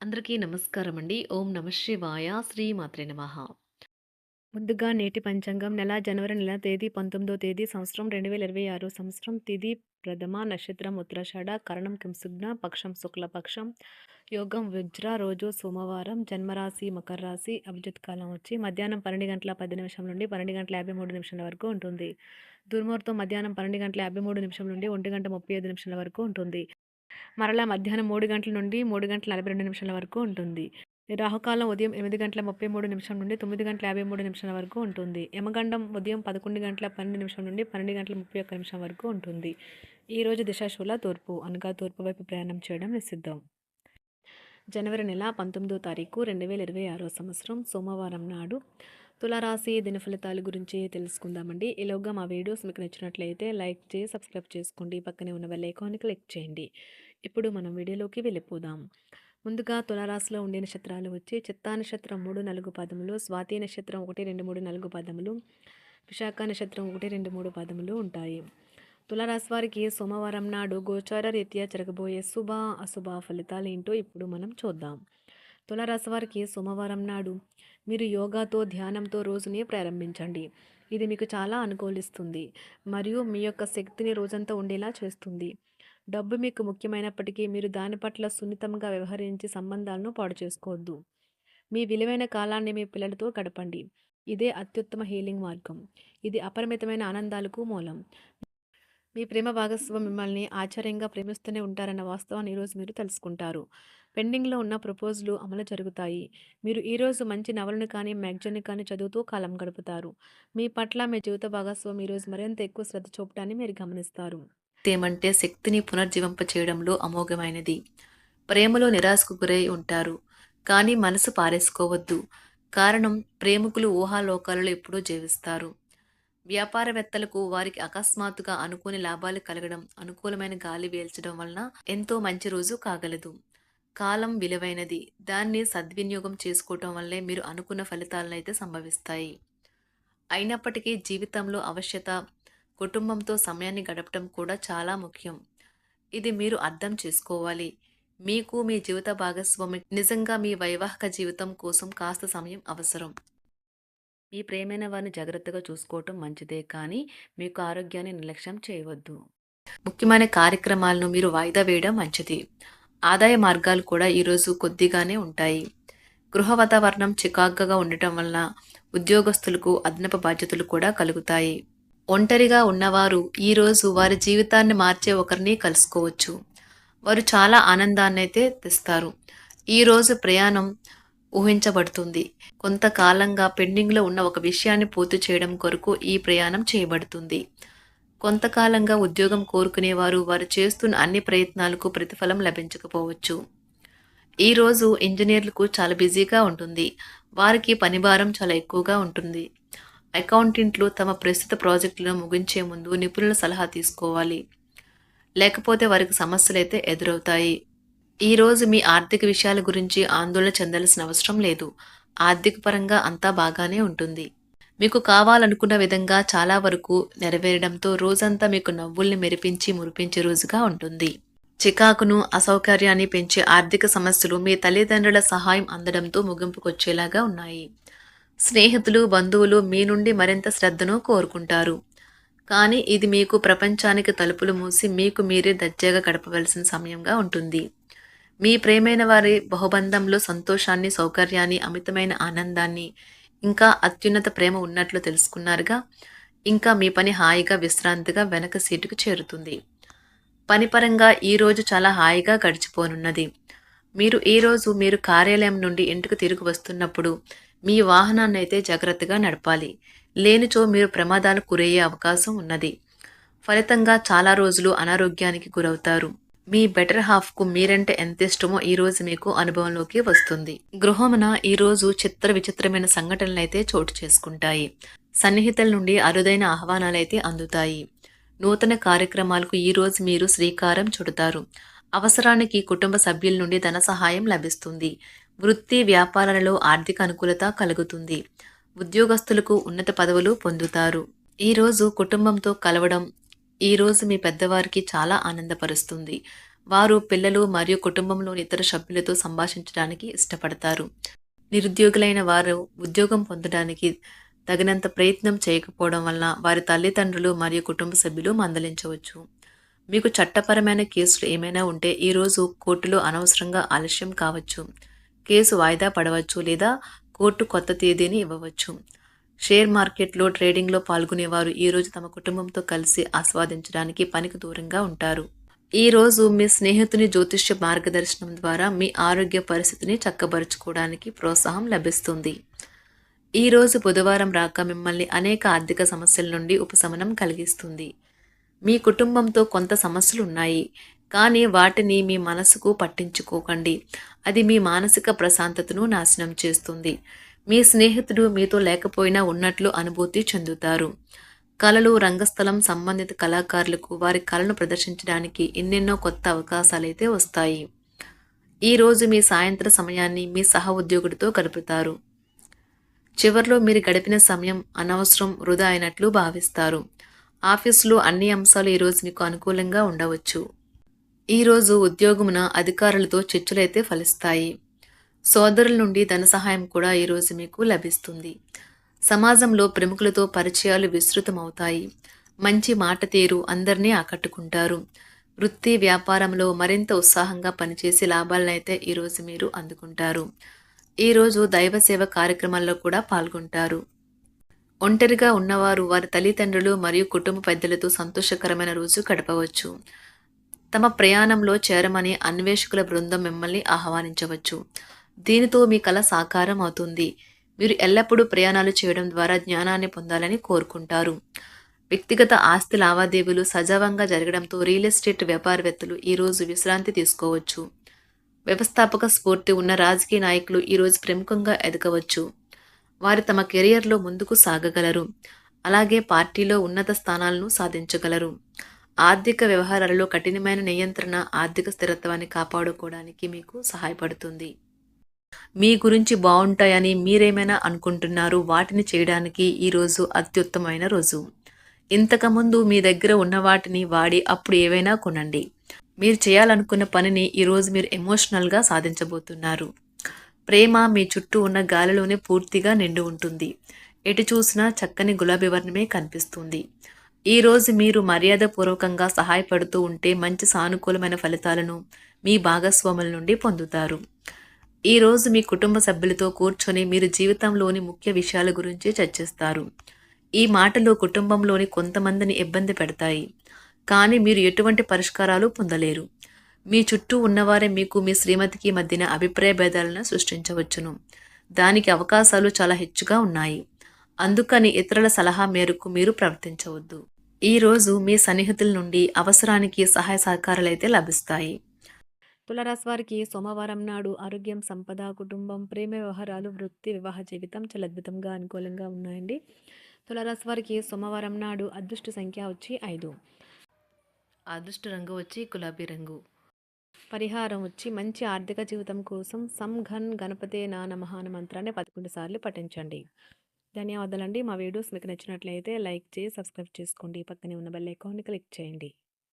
అందరికీ నమస్కారం అండి. ఓం నమః శివాయ. శ్రీమాత్రే నమః. ముందుగా నేటి పంచాంగం నెల జనవరి నెల తేదీ 19వ తేదీ సంవత్సరం 2026 సంవత్సరం తిథి ప్రథమ నక్షత్రం ఉత్తరాషాఢ కరణం కింసుగ్న పక్షం శుక్లపక్షం యోగం వజ్ర రోజు సోమవారం జన్మరాశి మకర రాశి అభిజిత్ కాలం వచ్చి మధ్యాహ్నం 12 గంటల 10 నిమిషం నుండి 12 గంటల 53 నిమిషాల వరకు ఉంటుంది. దుర్ముహూర్తం మధ్యాహ్నం 12 గంటల 53 నిమిషం నుండి 1 గంట 35 నిమిషాల వరకు ఉంటుంది. మరలా మధ్యాహ్నం 3 గంటల నుండి 3 గంటల 42 నిమిషాల వరకు ఉంటుంది. రాహుకాలం ఉదయం 8 గంటల 33 నిమిషం నుండి 9 గంటల 53 నిమిషాల వరకు ఉంటుంది. యమగండం ఉదయం 11 గంటల 12 నిమిషం నుండి 12 గంటల 31 నిమిషం వరకు ఉంటుంది. ఈరోజు దిశాశూల తూర్పు అనగా తూర్పు వైపు ప్రయాణం చేయడం నిషిద్ధం. జనవరి నెల 19వ తారీఖు 2026 సంవత్సరం సోమవారం నాడు తులారాశి దిన ఫలితాల గురించి తెలుసుకుందామండి. ఈలోగా మా వీడియోస్ మీకు నచ్చినట్లయితే లైక్ చేసి సబ్స్క్రైబ్ చేసుకోండి. పక్కనే ఉన్న బెల్ ఐకాన్ని క్లిక్ చేయండి. ఇప్పుడు మనం వీడియోలోకి వెళ్ళిపోదాం. ముందుగా తులారాశిలో ఉండే నక్షత్రాలు వచ్చి చిత్తా నక్షత్రం 3, 4 పదములు, స్వాతి నక్షత్రం 1, 2, 3, 4 పదములు, విశాఖ నక్షత్రం 1, 2, 3 పదములు ఉంటాయి. తులారాశి వారికి సోమవారం నాడు గోచార రీత్యా జరగబోయే శుభ అశుభ ఫలితాలు ఏంటో ఇప్పుడు మనం చూద్దాం. తులారాశి వారికి సోమవారం నాడు మీరు యోగాతో ధ్యానంతో రోజుని ప్రారంభించండి. ఇది మీకు చాలా అనుకూలిస్తుంది మరియు మీ యొక్క శక్తిని రోజంతా ఉండేలా చేస్తుంది. డబ్బు మీకు ముఖ్యమైనప్పటికీ మీరు దాని పట్ల సున్నితంగా వ్యవహరించి సంబంధాలను పాడు చేసుకోవద్దు. మీ విలువైన కాలాన్ని మీ పిల్లలతో గడపండి. ఇదే అత్యుత్తమ హీలింగ్ మార్గం. ఇది అపరిమితమైన ఆనందాలకు మూలం. మీ ప్రేమ భాగస్వామి మిమ్మల్ని ఆశ్చర్యంగా ప్రేమిస్తూనే ఉంటారన్న వాస్తవాన్ని ఈరోజు మీరు తెలుసుకుంటారు. పెండింగ్లో ఉన్న ప్రపోజలు అమలు జరుగుతాయి. మీరు ఈరోజు మంచి నవలను కానీ మ్యాగజైన్ కానీ చదువుతూ కాలం గడుపుతారు. మీ పట్ల మీ జీవిత భాగస్వామి ఈరోజు మరింత ఎక్కువ శ్రద్ధ చూపడాన్ని మీరు గమనిస్తారు. ఏమంటే శక్తిని పునర్జీవింప చేయడంలో అమోఘమైనది. ప్రేమలో నిరాశకు గురై ఉంటారు, కానీ మనసు పారేసుకోవద్దు. కారణం ప్రేమికులు ఊహాలోకాలలో ఎప్పుడూ జీవిస్తారు. వ్యాపారవేత్తలకు వారికి అకస్మాత్తుగా అనుకోని లాభాలు కలగడం, అనుకూలమైన గాలి వీల్చడం వలన ఎంతో మంచి రోజు కాగలదు. కాలం విలువైనది. దాన్ని సద్వినియోగం చేసుకోవటం వల్లే మీరు అనుకున్న ఫలితాలనైతే సంభవిస్తాయి. అయినప్పటికీ జీవితంలో అవశ్యత కుటుంబంతో సమయాన్ని గడపటం కూడా చాలా ముఖ్యం. ఇది మీరు అర్థం చేసుకోవాలి. మీకు మీ జీవిత భాగస్వామి నిజంగా మీ వైవాహిక జీవితం కోసం కాస్త సమయం అవసరం. మీ ప్రేమైన వారిని జాగ్రత్తగా చూసుకోవటం మంచిదే, కానీ మీకు ఆరోగ్యాన్ని నిర్లక్ష్యం చేయవద్దు. ముఖ్యమైన కార్యక్రమాలను మీరు వాయిదా వేయడం మంచిది. ఆదాయ మార్గాలు కూడా ఈరోజు కొద్దిగానే ఉంటాయి. గృహ వాతావరణం చికాకుగా ఉండటం వలన ఉద్యోగస్తులకు అదనపు బాధ్యతలు కూడా కలుగుతాయి. ఒంటరిగా ఉన్నవారు ఈరోజు వారి జీవితాన్ని మార్చే ఒకరిని కలుసుకోవచ్చు. వారు చాలా ఆనందాన్ని అయితే తెస్తారు. ఈరోజు ప్రయాణం ఊహించబడుతుంది. కొంతకాలంగా పెండింగ్లో ఉన్న ఒక విషయాన్ని పూర్తి చేయడం కొరకు ఈ ప్రయాణం చేయబడుతుంది. కొంతకాలంగా ఉద్యోగం కోరుకునేవారు వారు చేస్తున్న అన్ని ప్రయత్నాలకు ప్రతిఫలం లభించకపోవచ్చు. ఈరోజు ఇంజనీర్లకు చాలా బిజీగా ఉంటుంది. వారికి పనిభారం చాలా ఎక్కువగా ఉంటుంది. అకౌంటెంట్లు తమ ప్రస్తుత ప్రాజెక్టులను ముగించే ముందు నిపుణుల సలహా తీసుకోవాలి, లేకపోతే వారికి సమస్యలైతే ఎదురవుతాయి. ఈరోజు మీ ఆర్థిక విషయాల గురించి ఆందోళన చెందాల్సిన అవసరం లేదు. ఆర్థిక పరంగా అంతా బాగానే ఉంటుంది. మీకు కావాలనుకున్న విధంగా చాలా వరకు నెరవేరడంతో రోజంతా మీకు నవ్వుల్ని మెరిపించి మురిపించే రోజుగా ఉంటుంది. చికాకును అసౌకర్యాన్ని పెంచే ఆర్థిక సమస్యలు మీ తల్లిదండ్రుల సహాయం అందడంతో ముగింపుకొచ్చేలాగా ఉన్నాయి. స్నేహితులు బంధువులు మీ నుండి మరింత శ్రద్ధను కోరుకుంటారు, కానీ ఇది మీకు ప్రపంచానికి తలుపులు మూసి మీకు మీరే దర్జాగా గడపవలసిన సమయంగా ఉంటుంది. మీ ప్రేమైన వారి బహుబంధంలో సంతోషాన్ని, సౌకర్యాన్ని, అమితమైన ఆనందాన్ని, ఇంకా అత్యున్నత ప్రేమ ఉన్నట్లు తెలుసుకున్నారుగా. ఇంకా మీ పని హాయిగా విశ్రాంతిగా వెనక సీటుకు చేరుతుంది. పనిపరంగా ఈరోజు చాలా హాయిగా గడిచిపోనున్నది. మీరు కార్యాలయం నుండి ఇంటికి తిరిగి వస్తున్నప్పుడు మీ వాహనాన్ని అయితే జాగ్రత్తగా నడపాలి. లేనిచో మీరు ప్రమాదాలకు గురయ్యే అవకాశం ఉన్నది. ఫలితంగా చాలా రోజులు అనారోగ్యానికి గురవుతారు. మీ బెటర్ హాఫ్కు మీరంటే ఎంత ఇష్టమో ఈరోజు మీకు అనుభవంలోకి వస్తుంది. గృహమున ఈరోజు చిత్ర విచిత్రమైన సంఘటనలైతే చోటు చేసుకుంటాయి. సన్నిహితుల నుండి అరుదైన ఆహ్వానాలైతే అందుతాయి. నూతన కార్యక్రమాలకు ఈరోజు మీరు శ్రీకారం చుడతారు. అవసరానికి కుటుంబ సభ్యుల నుండి ధన సహాయం లభిస్తుంది. వృత్తి వ్యాపారాలలో ఆర్థిక అనుకూలత కలుగుతుంది. ఉద్యోగస్తులకు ఉన్నత పదవులు పొందుతారు. ఈరోజు కుటుంబంతో కలవడం ఈరోజు మీ పెద్దవారికి చాలా ఆనందపరుస్తుంది. వారు పిల్లలు మరియు కుటుంబంలోని ఇతర సభ్యులతో సంభాషించడానికి ఇష్టపడతారు. నిరుద్యోగులైన వారు ఉద్యోగం పొందడానికి తగినంత ప్రయత్నం చేయకపోవడం వలన వారి తల్లిదండ్రులు మరియు కుటుంబ సభ్యులు మందలించవచ్చు. మీకు చట్టపరమైన కేసులు ఏమైనా ఉంటే ఈరోజు కోర్టులో అనవసరంగా ఆలస్యం కావచ్చు. కేసు వాయిదా పడవచ్చు లేదా కోర్టు కొత్త తేదీని ఇవ్వవచ్చు. షేర్ మార్కెట్లో ట్రేడింగ్లో పాల్గొనేవారు ఈరోజు తమ కుటుంబంతో కలిసి ఆస్వాదించడానికి పనికి దూరంగా ఉంటారు. ఈరోజు మీ స్నేహితుని జ్యోతిష్య మార్గదర్శనం ద్వారా మీ ఆరోగ్య పరిస్థితిని చక్కబరుచుకోవడానికి ప్రోత్సాహం లభిస్తుంది. ఈరోజు బుధవారం రాక మిమ్మల్ని అనేక ఆర్థిక సమస్యల నుండి ఉపశమనం కలిగిస్తుంది. మీ కుటుంబంతో కొంత సమస్యలు ఉన్నాయి, కానీ వాటిని మీ మనసుకు పట్టించుకోకండి. అది మీ మానసిక ప్రశాంతతను నాశనం చేస్తుంది. మీ స్నేహితుడు మీతో లేకపోయినా ఉన్నట్లు అనుభూతి చెందుతారు. కళలు, రంగస్థలం సంబంధిత కళాకారులకు వారి కళను ప్రదర్శించడానికి ఎన్నెన్నో కొత్త అవకాశాలైతే వస్తాయి. ఈరోజు మీ సాయంత్ర సమయాన్ని మీ సహ ఉద్యోగుడితో గడుపుతారు. చివర్లో మీరు గడిపిన సమయం అనవసరం, వృధా అయినట్లు భావిస్తారు. ఆఫీసులో అన్ని అంశాలు ఈరోజు మీకు అనుకూలంగా ఉండవచ్చు. ఈరోజు ఉద్యోగమున అధికారులతో చర్చలైతే ఫలిస్తాయి. సోదరుల నుండి ధన సహాయం కూడా ఈరోజు మీకు లభిస్తుంది. సమాజంలో ప్రముఖులతో పరిచయాలు విస్తృతమవుతాయి. మంచి మాట తీరు అందరినీ ఆకట్టుకుంటారు. వృత్తి వ్యాపారంలో మరింత ఉత్సాహంగా పనిచేసి లాభాలనైతే ఈరోజు మీరు అందుకుంటారు. ఈరోజు దైవ సేవ కార్యక్రమాల్లో కూడా పాల్గొంటారు. ఒంటరిగా ఉన్నవారు వారి తల్లిదండ్రులు మరియు కుటుంబ పెద్దలతో సంతోషకరమైన రోజు గడపవచ్చు. తమ ప్రయాణంలో చేరమని అన్వేషకుల బృందం మిమ్మల్ని ఆహ్వానించవచ్చు. దీనితో మీ కల సాకారం అవుతుంది. మీరు ఎల్లప్పుడూ ప్రయాణాలు చేయడం ద్వారా జ్ఞానాన్ని పొందాలని కోరుకుంటారు. వ్యక్తిగత ఆస్తి లావాదేవీలు సజావంగా జరగడంతో రియల్ ఎస్టేట్ వ్యాపారవేత్తలు ఈరోజు విశ్రాంతి తీసుకోవచ్చు. వ్యవస్థాపక స్ఫూర్తి ఉన్న రాజకీయ నాయకులు ఈరోజు ప్రముఖంగా ఎదగవచ్చు. వారు తమ కెరియర్లో ముందుకు సాగగలరు. అలాగే పార్టీలో ఉన్నత స్థానాలను సాధించగలరు. ఆర్థిక వ్యవహారాలలో కఠినమైన నియంత్రణ ఆర్థిక స్థిరత్వాన్ని కాపాడుకోవడానికి మీకు సహాయపడుతుంది. మీ గురించి బాగుంటాయని మీరేమైనా అనుకుంటున్నారు, వాటిని చేయడానికి ఈరోజు అత్యుత్తమైన రోజు. ఇంతకుముందు మీ దగ్గర ఉన్న వాటిని వాడి అప్పుడు ఏవైనా కొనండి. మీరు చేయాలనుకున్న పనిని ఈరోజు మీరు ఎమోషనల్గా సాధించబోతున్నారు. ప్రేమ మీ చుట్టూ ఉన్న గాలిలోనే పూర్తిగా నిండి ఉంటుంది. ఎటు చూసినా చక్కని గులాబీ వర్ణమే కనిపిస్తుంది. ఈరోజు మీరు మర్యాదపూర్వకంగా సహాయపడుతూ ఉంటే మంచి సానుకూలమైన ఫలితాలను మీ భాగస్వాముల నుండి పొందుతారు. ఈరోజు మీ కుటుంబ సభ్యులతో కూర్చొని మీరు జీవితంలోని ముఖ్య విషయాల గురించి చర్చిస్తారు. ఈ మాటలు కుటుంబంలోని కొంతమందిని ఇబ్బంది పెడతాయి, కానీ మీరు ఎటువంటి పరిష్కారాలు పొందలేరు. మీ చుట్టూ ఉన్నవారే మీకు మీ శ్రీమతికి మధ్యన అభిప్రాయ భేదాలను సృష్టించవచ్చును. దానికి అవకాశాలు చాలా హెచ్చుగా ఉన్నాయి. అందుకని ఇతరుల సలహా మేరకు మీరు ప్రవర్తించవద్దు. ఈరోజు మీ సన్నిహితుల నుండి అవసరానికి సహాయ సహకారాలైతే లభిస్తాయి. తులారాశి వారికి సోమవారం నాడు ఆరోగ్యం, సంపద, కుటుంబం, ప్రేమ వ్యవహారాలు, వృత్తి, వివాహ జీవితం చాలా అద్భుతంగా అనుకూలంగా ఉన్నాయండి. తులారాశి వారికి సోమవారం నాడు అదృష్ట సంఖ్య వచ్చి 5. అదృష్ట రంగు వచ్చి గులాబీ రంగు. పరిహారం వచ్చి మంచి ఆర్థిక జీవితం కోసం ఘన్ గణపతే నమః అనే మంత్రాన్ని 11 సార్లు పఠించండి. ధన్యవాదాలండి. మా వీడియోస్ మీకు నచ్చినట్లయితే లైక్ చేసి సబ్స్క్రైబ్ చేసుకోండి. పక్కనే ఉన్న బెల్ ఐకాన్ని క్లిక్ చేయండి.